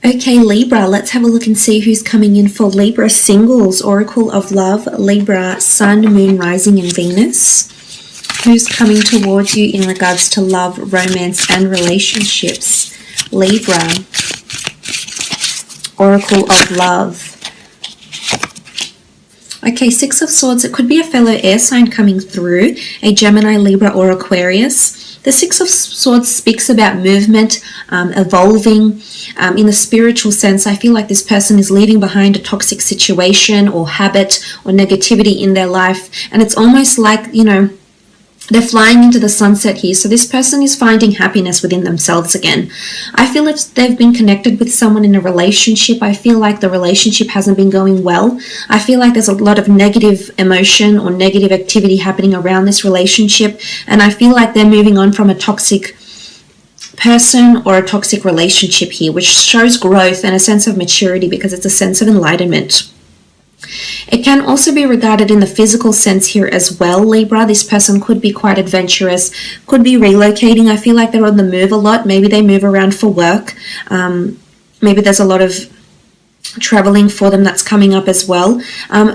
Okay, Libra, let's have a look and see who's coming in for Libra singles. Oracle of Love, Libra, Sun, Moon, Rising, and Venus. Who's coming towards you in regards to love, romance, and relationships? Libra, Oracle of Love. Okay, Six of Swords. It could be a fellow air sign coming through, a Gemini, Libra, or Aquarius. The Six of Swords speaks about movement, evolving. In the spiritual sense, I feel like this person is leaving behind a toxic situation or habit or negativity in their life. And it's almost like, you know, they're flying into the sunset here. So this person is finding happiness within themselves again. I feel if they've been connected with someone in a relationship, I feel like the relationship hasn't been going well. I feel like there's a lot of negative emotion or negative activity happening around this relationship. And I feel like they're moving on from a toxic person or a toxic relationship here, which shows growth and a sense of maturity because it's a sense of enlightenment. It can also be regarded in the physical sense here as well, Libra. This person could be quite adventurous, could be relocating. I feel like they're on the move a lot. Maybe they move around for work. Maybe there's a lot of traveling for them that's coming up as well.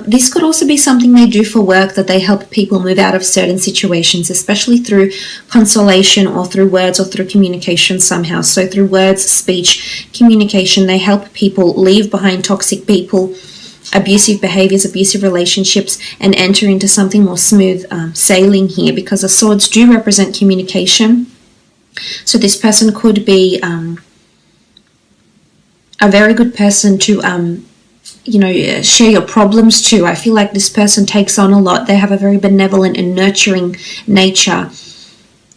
This could also be something they do for work, that they help people move out of certain situations, especially through consolation or through words or through communication somehow. So through words, speech, communication, they help people leave behind toxic people, abusive behaviors, abusive relationships, and enter into something more smooth sailing here, because the swords do represent communication. So this person could be a very good person to share your problems to. I feel like this person takes on a lot. They have a very benevolent and nurturing nature,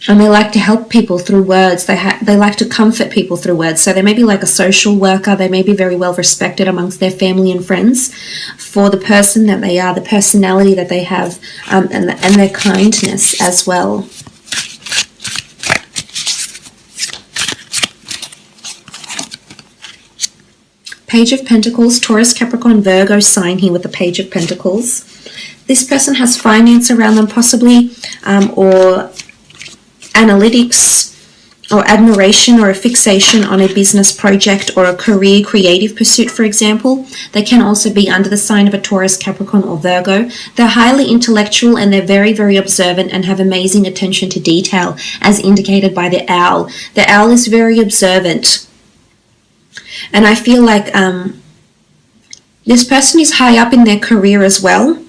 and they like to help people through words. They like to comfort people through words. So they may be like a social worker. They may be very well respected amongst their family and friends for the person that they are, the personality that they have, and their kindness as well. Page of Pentacles, Taurus, Capricorn, Virgo sign here with the Page of Pentacles. This person has finance around them possibly, or analytics, or admiration, or a fixation on a business project or a career, creative pursuit, for example. They can also be under the sign of a Taurus, Capricorn, or Virgo. They're highly intellectual and they're very, very observant and have amazing attention to detail, as indicated by the owl. The owl is very observant. And I feel like this person is high up in their career as well.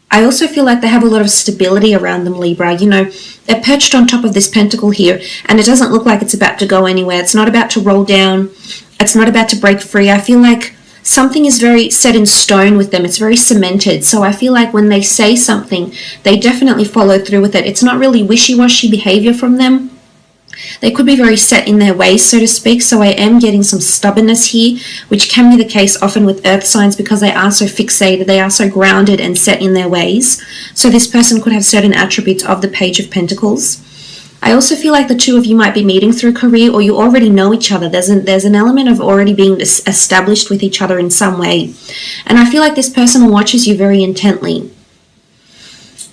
I also feel like they have a lot of stability around them, Libra. You know, they're perched on top of this pentacle here, and it doesn't look like it's about to go anywhere. It's not about to roll down. It's not about to break free. I feel like something is very set in stone with them. It's very cemented. So I feel like when they say something, they definitely follow through with it. It's not really wishy-washy behavior from them. They could be very set in their ways, so to speak. So I am getting some stubbornness here, which can be the case often with earth signs because they are so fixated, they are so grounded and set in their ways. So this person could have certain attributes of the Page of Pentacles. I also feel like the two of you might be meeting through career, or you already know each other. There's an element of already being established with each other in some way. And I feel like this person watches you very intently.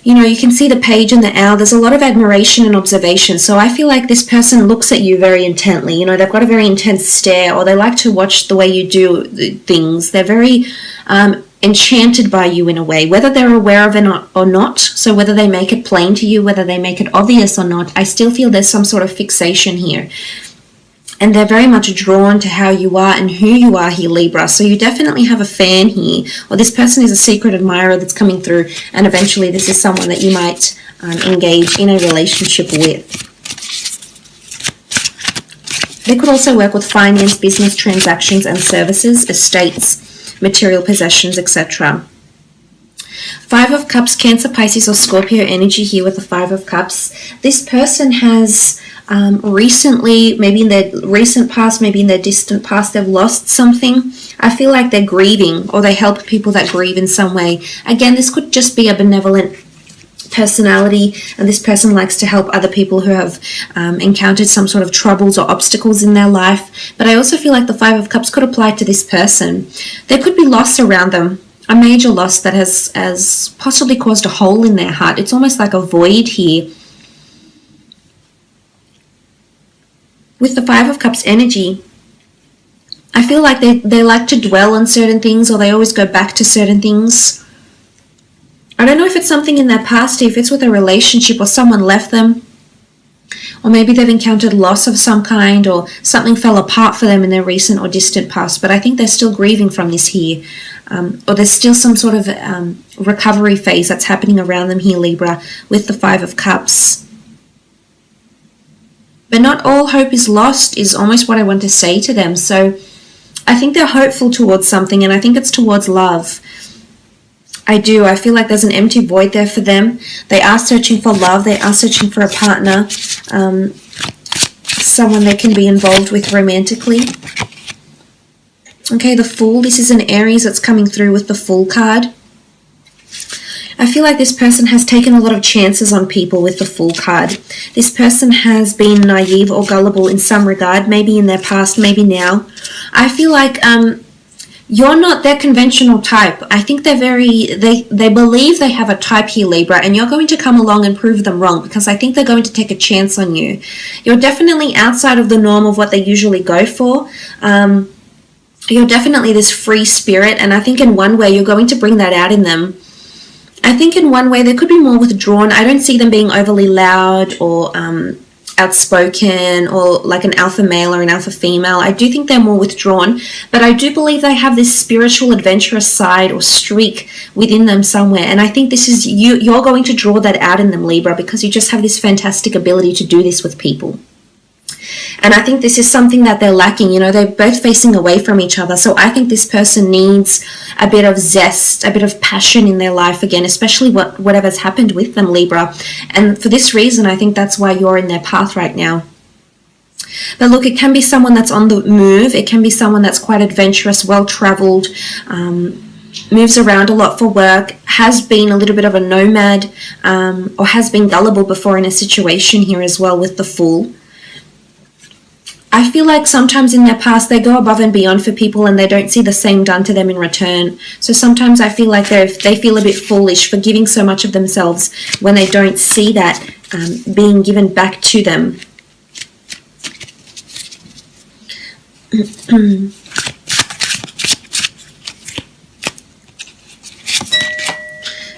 You know, you can see the page and the owl. There's a lot of admiration and observation. So I feel like this person looks at you very intently. You know, they've got a very intense stare, or they like to watch the way you do things. They're very enchanted by you in a way, whether they're aware of it or not. So whether they make it plain to you, whether they make it obvious or not, I still feel there's some sort of fixation here. And they're very much drawn to how you are and who you are here, Libra. So you definitely have a fan here, or this person is a secret admirer that's coming through, and eventually this is someone that you might engage in a relationship with. They could also work with finance, business transactions and services, estates, material possessions, etc. Five of Cups, Cancer, Pisces or Scorpio energy here with the Five of Cups. This person has recently, maybe in their recent past, maybe in their distant past, they've lost something. I feel like they're grieving, or they help people that grieve in some way. Again, this could just be a benevolent personality, and this person likes to help other people who have encountered some sort of troubles or obstacles in their life. But I also feel like the Five of Cups could apply to this person. There could be loss around them, a major loss that has possibly caused a hole in their heart. It's almost like a void here. With the Five of Cups energy, I feel like they like to dwell on certain things, or they always go back to certain things. I don't know if it's something in their past, if it's with a relationship or someone left them, or maybe they've encountered loss of some kind, or something fell apart for them in their recent or distant past, but I think they're still grieving from this here. Or there's still some sort of recovery phase that's happening around them here, Libra, with the Five of Cups. But not all hope is lost is almost what I want to say to them. So I think they're hopeful towards something, and I think it's towards love. I do. I feel like there's an empty void there for them. They are searching for love. They are searching for a partner, someone they can be involved with romantically. Okay, the Fool. This is an Aries that's coming through with the Fool card. I feel like this person has taken a lot of chances on people with the Fool card. This person has been naive or gullible in some regard, maybe in their past, maybe now. I feel like you're not their conventional type. I think they're they believe they have a type here, Libra, and you're going to come along and prove them wrong, because I think they're going to take a chance on you. You're definitely outside of the norm of what they usually go for. You're definitely this free spirit, and I think in one way you're going to bring that out in them. I think in one way they could be more withdrawn. I don't see them being overly loud or outspoken, or like an alpha male or an alpha female. I do think they're more withdrawn, but I do believe they have this spiritual adventurous side or streak within them somewhere, and I think this is you're going to draw that out in them, Libra, because you just have this fantastic ability to do this with people. And I think this is something that they're lacking. You know, they're both facing away from each other. So I think this person needs a bit of zest, a bit of passion in their life again, especially whatever's happened with them, Libra. And for this reason, I think that's why you're in their path right now. But look, it can be someone that's on the move. It can be someone that's quite adventurous, well-traveled, moves around a lot for work, has been a little bit of a nomad, or has been gullible before in a situation here as well with the Fool. I feel like sometimes in their past they go above and beyond for people, and they don't see the same done to them in return. So sometimes I feel like they feel a bit foolish for giving so much of themselves when they don't see that being given back to them.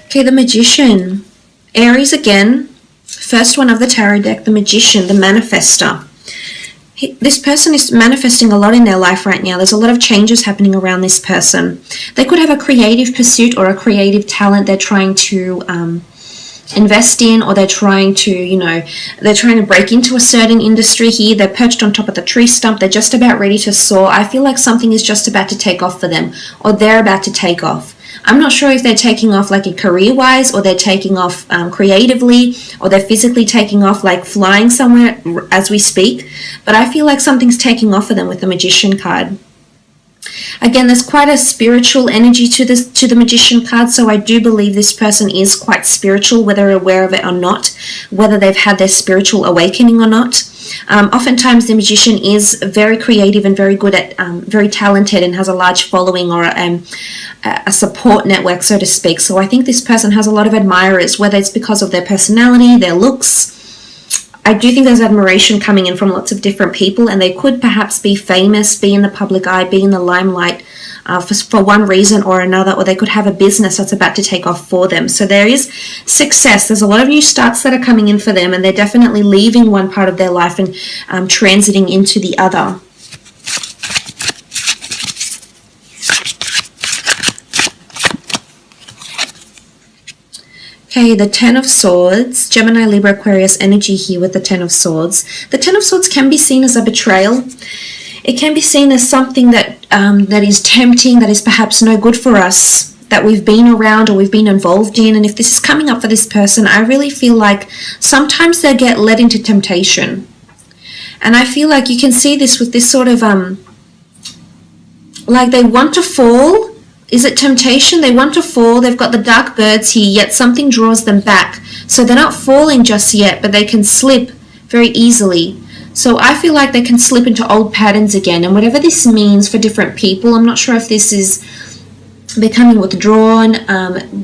Okay, the Magician. Aries again. First one of the tarot deck, the Magician, the manifester. This person is manifesting a lot in their life right now. There's a lot of changes happening around this person. They could have a creative pursuit or a creative talent they're trying to invest in, or they're trying to, they're trying to break into a certain industry here. They're perched on top of the tree stump. They're just about ready to soar. I feel like something is just about to take off for them, or they're about to take off. I'm not sure if they're taking off like career-wise, or they're taking off creatively, or they're physically taking off like flying somewhere as we speak. But I feel like something's taking off for them with the Magician card. Again, there's quite a spiritual energy to the Magician card, so I do believe this person is quite spiritual, whether aware of it or not, whether they've had their spiritual awakening or not. Oftentimes the Magician is very creative and very good at, very talented, and has a large following or a support network, so to speak. So I think this person has a lot of admirers, whether it's because of their personality, their looks. I do think there's admiration coming in from lots of different people, and they could perhaps be famous, be in the public eye, be in the limelight for one reason or another, or they could have a business that's about to take off for them. So there is success. There's a lot of new starts that are coming in for them, and they're definitely leaving one part of their life and transiting into the other. Okay, the Ten of Swords, Gemini, Libra, Aquarius energy here with the Ten of Swords. The Ten of Swords can be seen as a betrayal. It can be seen as something that that is tempting, that is perhaps no good for us, that we've been around or we've been involved in. And if this is coming up for this person, I really feel like sometimes they get led into temptation. And I feel like you can see this with this sort of, like they want to fall. Is it temptation? They want to fall. They've got the dark birds here, yet something draws them back. So they're not falling just yet, but they can slip very easily. So I feel like they can slip into old patterns again. And whatever this means for different people, I'm not sure if this is becoming withdrawn,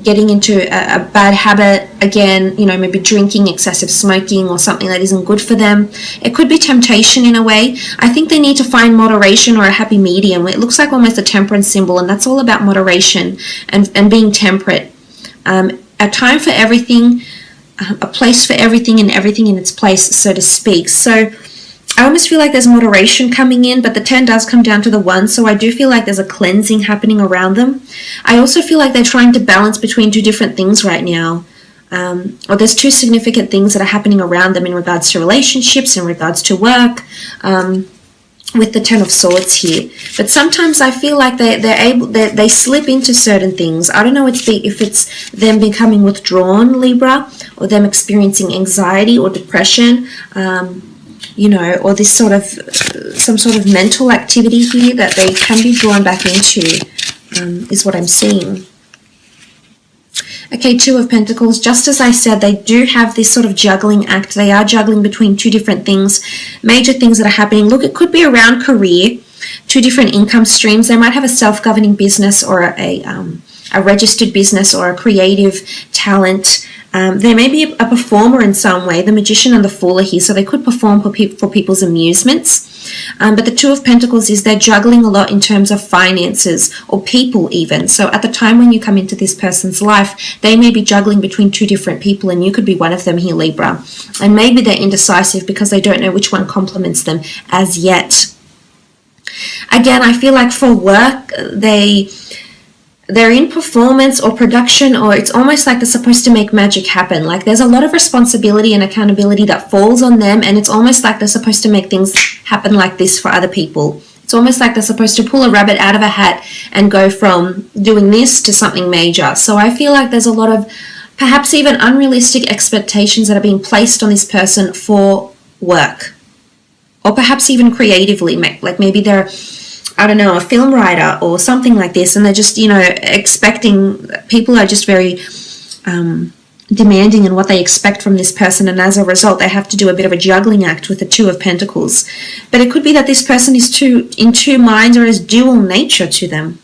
getting into a bad habit again, you know, maybe drinking, excessive smoking, or something that isn't good for them. It could be temptation in a way. I think they need to find moderation or a happy medium. It looks like almost a temperance symbol, and that's all about moderation and being temperate. A time for everything, a place for everything, and everything in its place, so to speak. So I almost feel like there's moderation coming in, but the 10 does come down to the 1, so I do feel like there's a cleansing happening around them. I also feel like they're trying to balance between two different things right now, or there's two significant things that are happening around them in regards to relationships, in regards to work, with the 10 of Swords here. But sometimes I feel like they slip into certain things. I don't know if it's them becoming withdrawn, Libra, or them experiencing anxiety or depression, you know, or this sort of some sort of mental activity here that they can be drawn back into, is what I'm seeing. Okay, 2 of Pentacles. Just as I said, they do have this sort of juggling act. They are juggling between two different things, major things that are happening. Look, it could be around career, two different income streams. They might have a self-governing business or a registered business or a creative talent. They may be a performer in some way. The Magician and the Fool are here, so they could perform for people's amusements. But the 2 of Pentacles is they're juggling a lot in terms of finances or people even. So at the time when you come into this person's life, they may be juggling between two different people, and you could be one of them here, Libra. And maybe they're indecisive because they don't know which one complements them as yet. Again, I feel like for work, they're in performance or production, or it's almost like they're supposed to make magic happen. Like there's a lot of responsibility and accountability that falls on them, and it's almost like they're supposed to make things happen like this for other people. It's almost like they're supposed to pull a rabbit out of a hat and go from doing this to something major. So I feel like there's a lot of perhaps even unrealistic expectations that are being placed on this person for work, or perhaps even creatively. Like maybe they're, I don't know, a film writer or something like this, and they're just, you know, expecting, people are just very demanding in what they expect from this person, and as a result they have to do a bit of a juggling act with the 2 of Pentacles. But it could be that this person is in two minds, or has dual nature to them.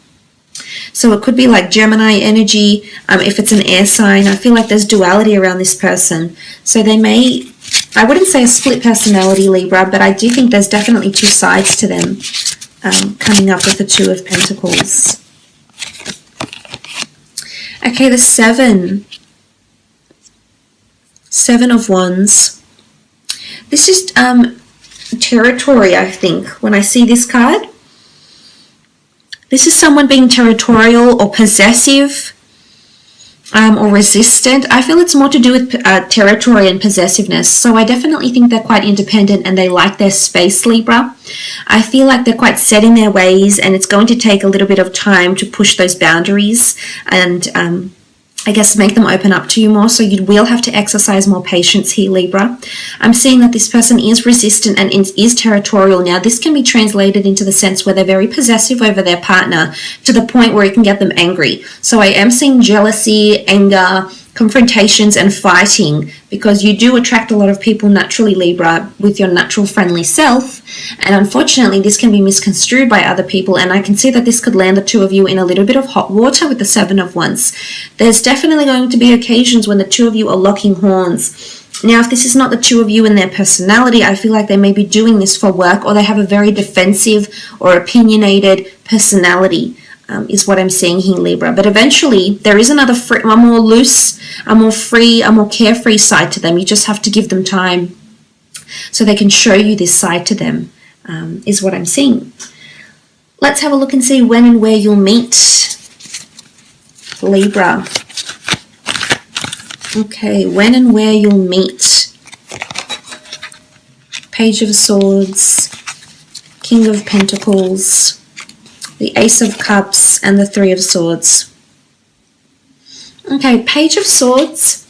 So it could be like Gemini energy, if it's an air sign. I feel like there's duality around this person. So they may, I wouldn't say a split personality, Libra, but I do think there's definitely two sides to them. Coming up with the 2 of Pentacles. Okay, the 7 of Wands. This is territory, I think, when I see this card. This is someone being territorial or possessive, or resistant. I feel it's more to do with territory and possessiveness. So I definitely think they're quite independent and they like their space, Libra. I feel like they're quite set in their ways, and it's going to take a little bit of time to push those boundaries and I guess make them open up to you more. So you will have to exercise more patience here, Libra. I'm seeing that this person is resistant and is territorial. Now this can be translated into the sense where they're very possessive over their partner to the point where it can get them angry. So I am seeing jealousy, anger, confrontations and fighting, because you do attract a lot of people naturally, Libra, with your natural friendly self, and unfortunately this can be misconstrued by other people, and I can see that this could land the 2 of you in a little bit of hot water with the 7 of Wands. There's definitely going to be occasions when the 2 of you are locking horns. Now, if this is not the 2 of you in their personality, I feel like they may be doing this for work, or they have a very defensive or opinionated personality. Is what I'm seeing here, Libra. But eventually there is another a more loose, a more free, a more carefree side to them. You just have to give them time so they can show you this side to them, is what I'm seeing. Let's have a look and see when and where you'll meet, Libra. Okay, when and where you'll meet. Page of Swords, King of Pentacles, the Ace of Cups, and the 3 of Swords. Okay, Page of Swords.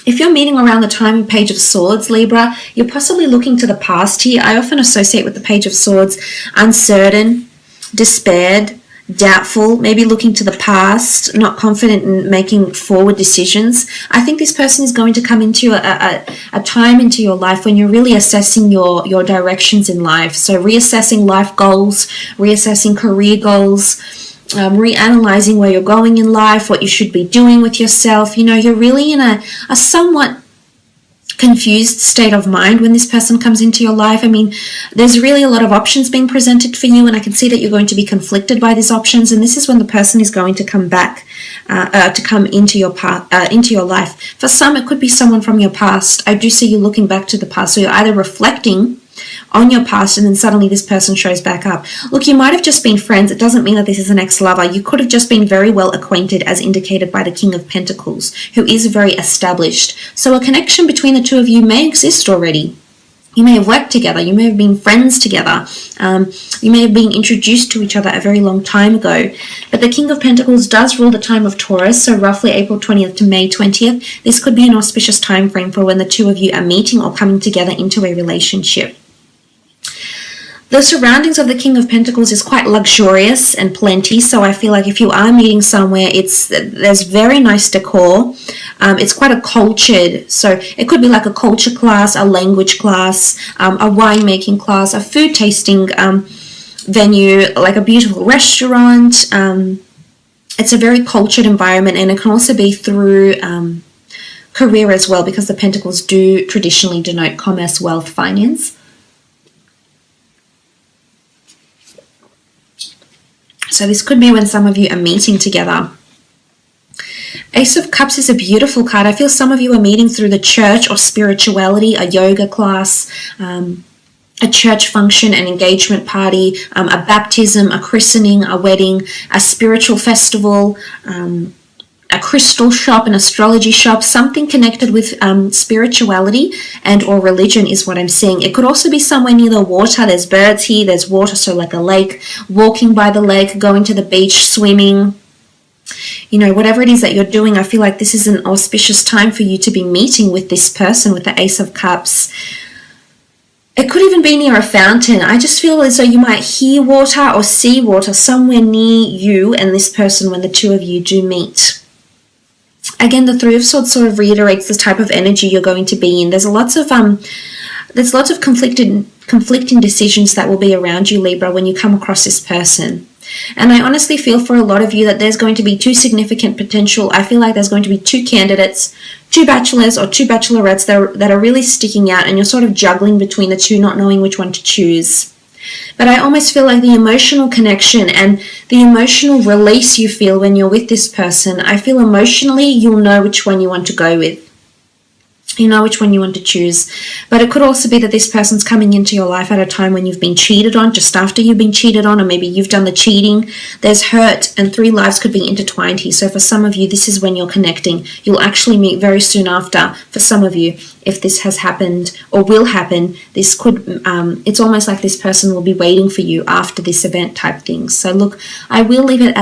If you're meeting around the time of Page of Swords, Libra, you're possibly looking to the past here. I often associate with the Page of Swords uncertain, despaired, doubtful, maybe looking to the past, not confident in making forward decisions. I think this person is going to come into a time into your life when you're really assessing your directions in life. So reassessing life goals, reassessing career goals, reanalyzing where you're going in life, what you should be doing with yourself. You know, you're really in a somewhat confused state of mind when this person comes into your life. I mean, there's really a lot of options being presented for you, and I can see that you're going to be conflicted by these options, and this is when the person is going to come back, to come into your life. For some, it could be someone from your past. I do see you looking back to the past, so you're either reflecting on your past and then suddenly this person shows back up. Look, you might have just been friends. It doesn't mean that this is an ex-lover. You could have just been very well acquainted, as indicated by the King of Pentacles, who is very established. So a connection between the two of you may exist already. You may have worked together. You may have been friends together. You may have been introduced to each other a very long time ago. But the King of Pentacles does rule the time of Taurus, so roughly April 20th to May 20th. This could be an auspicious time frame for when the two of you are meeting or coming together into a relationship. The surroundings of the King of Pentacles is quite luxurious and plenty, so I feel like if you are meeting somewhere, there's very nice decor. It's quite a cultured, so it could be like a culture class, a language class, a winemaking class, a food tasting venue, like a beautiful restaurant. It's a very cultured environment, and it can also be through career as well, because the Pentacles do traditionally denote commerce, wealth, finance. So this could be when some of you are meeting together. Ace of Cups is a beautiful card. I feel some of you are meeting through the church or spirituality, a yoga class, a church function, an engagement party, a baptism, a christening, a wedding, a spiritual festival, a crystal shop, an astrology shop, something connected with spirituality and or religion is what I'm seeing. It could also be somewhere near the water. There's birds here, there's water, so like a lake, walking by the lake, going to the beach, swimming. You know, whatever it is that you're doing, I feel like this is an auspicious time for you to be meeting with this person with the Ace of Cups. It could even be near a fountain. I just feel as though you might hear water or see water somewhere near you and this person when the two of you do meet. Again, the Three of Swords sort of reiterates the type of energy you're going to be in. There's lots of conflicting decisions that will be around you, Libra, when you come across this person. And I honestly feel for a lot of you that there's going to be two significant potential. I feel like there's going to be two candidates, two bachelors or two bachelorettes that are really sticking out, and you're sort of juggling between the two, not knowing which one to choose. But I almost feel like the emotional connection and the emotional release you feel when you're with this person, I feel emotionally you'll know which one you want to go with. You know which one you want to choose. But it could also be that this person's coming into your life at a time when you've been cheated on, just after you've been cheated on, or maybe you've done the cheating. There's hurt, and three lives could be intertwined here. So for some of you, this is when you're connecting. You'll actually meet very soon after. For some of you, if this has happened or will happen, this could, it's almost like this person will be waiting for you after this event type thing. So look, I will leave it at